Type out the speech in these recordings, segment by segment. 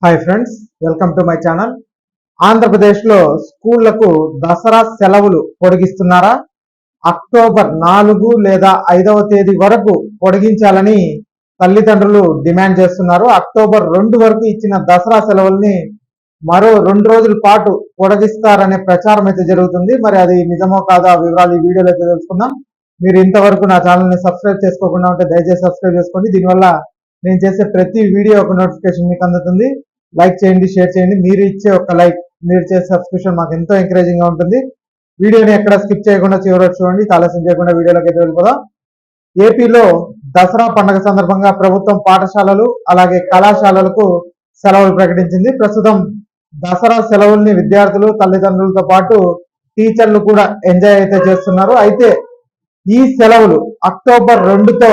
Hi friends, welcome to my channel. ఆంధ్రప్రదేశ్లో స్కూళ్లకు దసరా సెలవులు పొడిగిస్తున్నారా? October 4 లేదా 5వ తేదీ వరకు పొడిగించాలని తల్లిదండ్రులు డిమాండ్ చేస్తున్నారు. అక్టోబర్ 2 వరకు ఇచ్చిన దసరా సెలవుల్ని మరో 2 రోజుల పాటు పొడిగిస్తారనే ప్రచారం అయితే జరుగుతుంది. మరి అది నిజమో కాదో ఆ వివరాలు ఈ వీడియోలో అయితే తెలుసుకుందాం. మీరు ఇంతవరకు నా ఛానల్ని సబ్స్క్రైబ్ చేసుకోకుండా ఉంటే దయచేసి సబ్స్క్రైబ్ చేసుకోండి. దీనివల్ల నేను చేసే ప్రతి వీడియో ఒక నోటిఫికేషన్ మీకు అందుతుంది. లైక్ చేయండి, షేర్ చేయండి. మీరు ఇచ్చే ఒక లైక్, మీరు చేసే సబ్స్క్రిప్షన్ మాకు ఎంతో ఎంకరేజింగ్ గా ఉంటుంది. వీడియోని ఎక్కడ స్కిప్ చేయకుండా చివరికి చూడండి. ఆలస్యం చేయకుండా వీడియోలోకి అయితే వెళ్ళిపోదాం. ఏపీలో దసరా పండుగ సందర్భంగా ప్రభుత్వం పాఠశాలలు అలాగే కళాశాలలకు సెలవులు ప్రకటించింది. ప్రస్తుతం దసరా సెలవుల్ని విద్యార్థులు, తల్లిదండ్రులతో పాటు టీచర్లు కూడా ఎంజాయ్ అయితే చేస్తున్నారు. అయితే ఈ సెలవులు అక్టోబర్ 2తో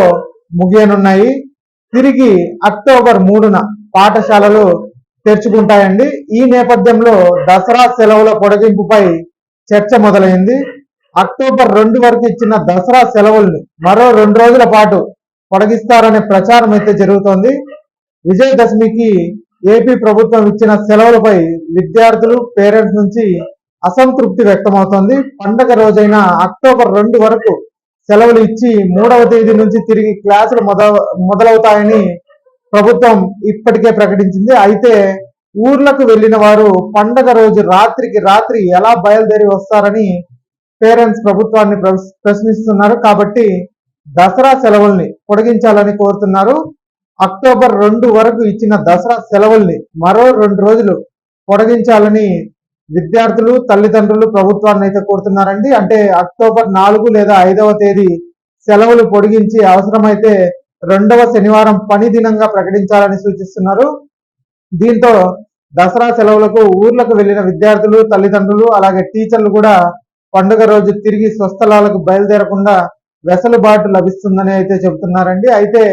ముగియనున్నాయి. తిరిగి అక్టోబర్ 3న పాఠశాలలు తెరుచుకుంటాయండి. ఈ నేపథ్యంలో దసరా సెలవుల పొడిగింపుపై చర్చ మొదలైంది. అక్టోబర్ 2 వరకు ఇచ్చిన దసరా సెలవుల్ని మరో 2 రోజుల పాటు పొడిగిస్తారనే ప్రచారం అయితే జరుగుతోంది. విజయదశమికి ఏపీ ప్రభుత్వం ఇచ్చిన సెలవులపై విద్యార్థులు, పేరెంట్స్ నుంచి అసంతృప్తి వ్యక్తమవుతోంది. పండగ రోజైన అక్టోబర్ 2 వరకు సెలవులు ఇచ్చి 3వ తేదీ నుంచి తిరిగి క్లాసులు మొదలవుతాయని ప్రభుత్వం ఇప్పటికే ప్రకటించింది. అయితే ఊర్లకు వెళ్లిన వారు పండగ రోజు రాత్రికి రాత్రి ఎలా బయలుదేరి వస్తారని పేరెంట్స్ ప్రభుత్వాన్ని ప్రశ్నిస్తున్నారు. కాబట్టి దసరా సెలవుల్ని పొడిగించాలని కోరుతున్నారు. అక్టోబర్ 2 వరకు ఇచ్చిన దసరా సెలవుల్ని మరో 2 రోజులు పొడిగించాలని విద్యార్థులు, తల్లిదండ్రులు ప్రభుత్వాన్ని అయితే కోరుతున్నారండి. అంటే అక్టోబర్ 4 లేదా 5వ తేదీ సెలవులు పొడిగించి అవసరమైతే 2వ శనివారం పని దినంగా ప్రకటించాలని సూచిస్తున్నారు. దీంతో దసరా సెలవులకు ఊర్లకు వెళ్లిన విద్యార్థులు, తల్లిదండ్రులు అలాగే టీచర్లు కూడా పండుగ రోజు తిరిగి స్వస్థలాలకు బయలుదేరకుండా వెసులుబాటు లభిస్తుందని అయితే చెబుతున్నారండి. అయితే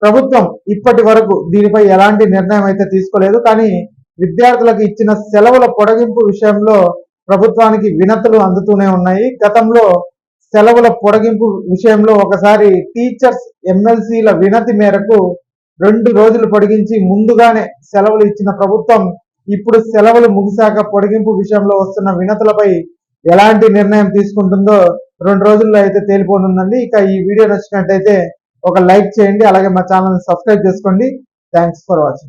ప్రభుత్వం ఇప్పటి వరకు దీనిపై ఎలాంటి నిర్ణయం అయితే తీసుకోలేదు. కానీ విద్యార్థులకు ఇచ్చిన సెలవుల పొడిగింపు విషయంలో ప్రభుత్వానికి వినతులు అందుతూనే ఉన్నాయి. గతంలో సెలవుల పొడిగింపు విషయంలో ఒకసారి టీచర్స్ ఎమ్మెల్సీల వినతి మేరకు 2 రోజులు పొడిగించి ముందుగానే సెలవులు ఇచ్చిన ప్రభుత్వం ఇప్పుడు సెలవులు ముగిశాక పొడిగింపు విషయంలో వస్తున్న వినతులపై ఎలాంటి నిర్ణయం తీసుకుంటుందో 2 రోజుల్లో అయితే తేలిపోనుందండి. ఇక ఈ వీడియో నచ్చినట్టయితే ఒక లైక్ చేయండి, అలాగే మా ఛానల్ని సబ్స్క్రైబ్ చేసుకోండి. Thanks for watching.